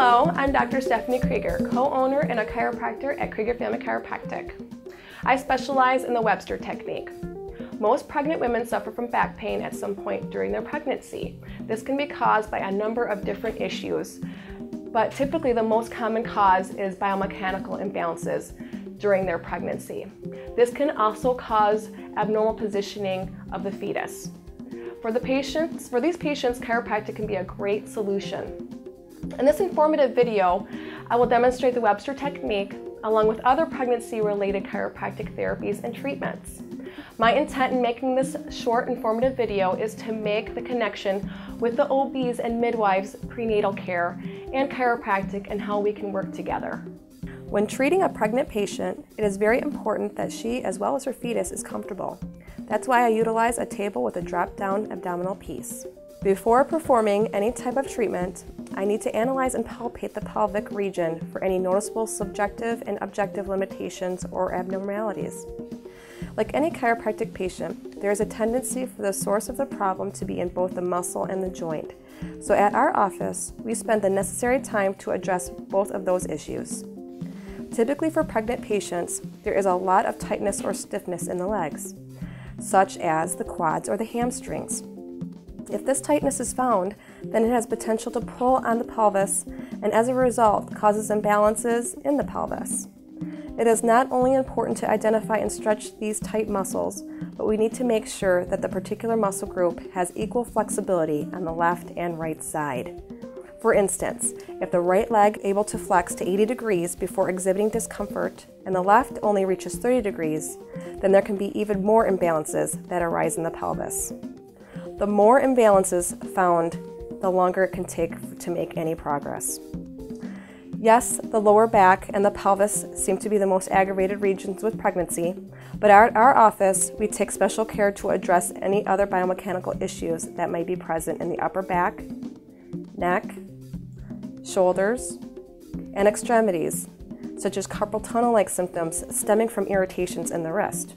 Hello, I'm Dr. Stephanie Krueger, co-owner and a chiropractor at Krueger Family Chiropractic. I specialize in the Webster technique. Most pregnant women suffer from back pain at some point during their pregnancy. This can be caused by a number of different issues, but typically the most common cause is biomechanical imbalances during their pregnancy. This can also cause abnormal positioning of the fetus. For these patients, chiropractic can be a great solution. In this informative video, I will demonstrate the Webster technique along with other pregnancy-related chiropractic therapies and treatments. My intent in making this short informative video is to make the connection with the OBs and midwives' prenatal care and chiropractic and how we can work together. When treating a pregnant patient, it is very important that she, as well as her fetus, is comfortable. That's why I utilize a table with a drop-down abdominal piece. Before performing any type of treatment, I need to analyze and palpate the pelvic region for any noticeable subjective and objective limitations or abnormalities. Like any chiropractic patient, there is a tendency for the source of the problem to be in both the muscle and the joint. So at our office, we spend the necessary time to address both of those issues. Typically for pregnant patients, there is a lot of tightness or stiffness in the legs, such as the quads or the hamstrings. If this tightness is found, then it has potential to pull on the pelvis and as a result causes imbalances in the pelvis. It is not only important to identify and stretch these tight muscles, but we need to make sure that the particular muscle group has equal flexibility on the left and right side. For instance, if the right leg is able to flex to 80 degrees before exhibiting discomfort and the left only reaches 30 degrees, then there can be even more imbalances that arise in the pelvis. The more imbalances found, the longer it can take to make any progress. Yes, the lower back and the pelvis seem to be the most aggravated regions with pregnancy, but at our office, we take special care to address any other biomechanical issues that may be present in the upper back, neck, shoulders, and extremities, such as carpal tunnel-like symptoms stemming from irritations in the wrist.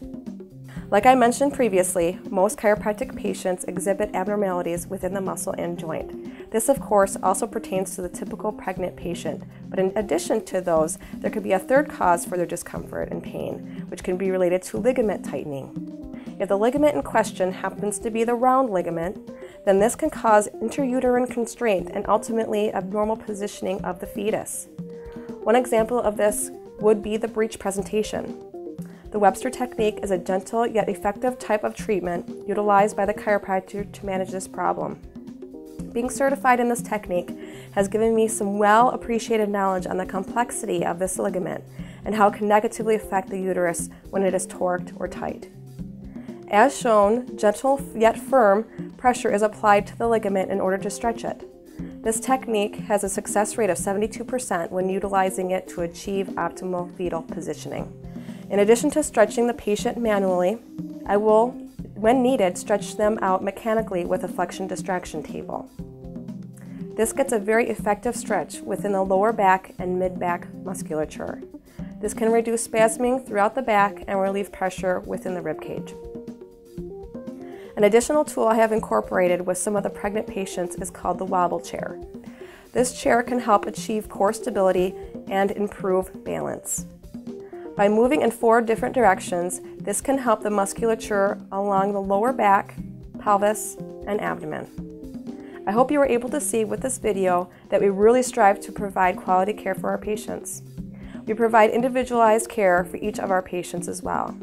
Like I mentioned previously, most chiropractic patients exhibit abnormalities within the muscle and joint. This, of course, also pertains to the typical pregnant patient, but in addition to those, there could be a third cause for their discomfort and pain, which can be related to ligament tightening. If the ligament in question happens to be the round ligament, then this can cause intrauterine constraint and ultimately abnormal positioning of the fetus. One example of this would be the breech presentation. The Webster technique is a gentle yet effective type of treatment utilized by the chiropractor to manage this problem. Being certified in this technique has given me some well-appreciated knowledge on the complexity of this ligament and how it can negatively affect the uterus when it is torqued or tight. As shown, gentle yet firm pressure is applied to the ligament in order to stretch it. This technique has a success rate of 72% when utilizing it to achieve optimal fetal positioning. In addition to stretching the patient manually, I will, when needed, stretch them out mechanically with a flexion distraction table. This gets a very effective stretch within the lower back and mid-back musculature. This can reduce spasming throughout the back and relieve pressure within the rib cage. An additional tool I have incorporated with some of the pregnant patients is called the wobble chair. This chair can help achieve core stability and improve balance. By moving in 4 different directions, this can help the musculature along the lower back, pelvis, and abdomen. I hope you were able to see with this video that we really strive to provide quality care for our patients. We provide individualized care for each of our patients as well.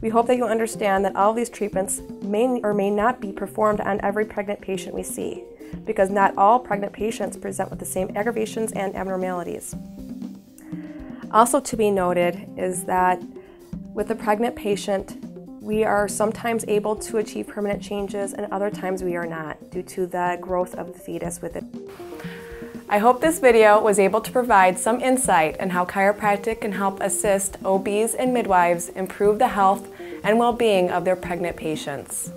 We hope that you'll understand that all of these treatments may or may not be performed on every pregnant patient we see, because not all pregnant patients present with the same aggravations and abnormalities. Also to be noted is that with the pregnant patient, we are sometimes able to achieve permanent changes and other times we are not due to the growth of the fetus with it. I hope this video was able to provide some insight on how chiropractic can help assist OBs and midwives improve the health and well-being of their pregnant patients.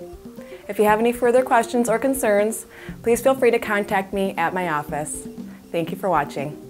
If you have any further questions or concerns, please feel free to contact me at my office. Thank you for watching.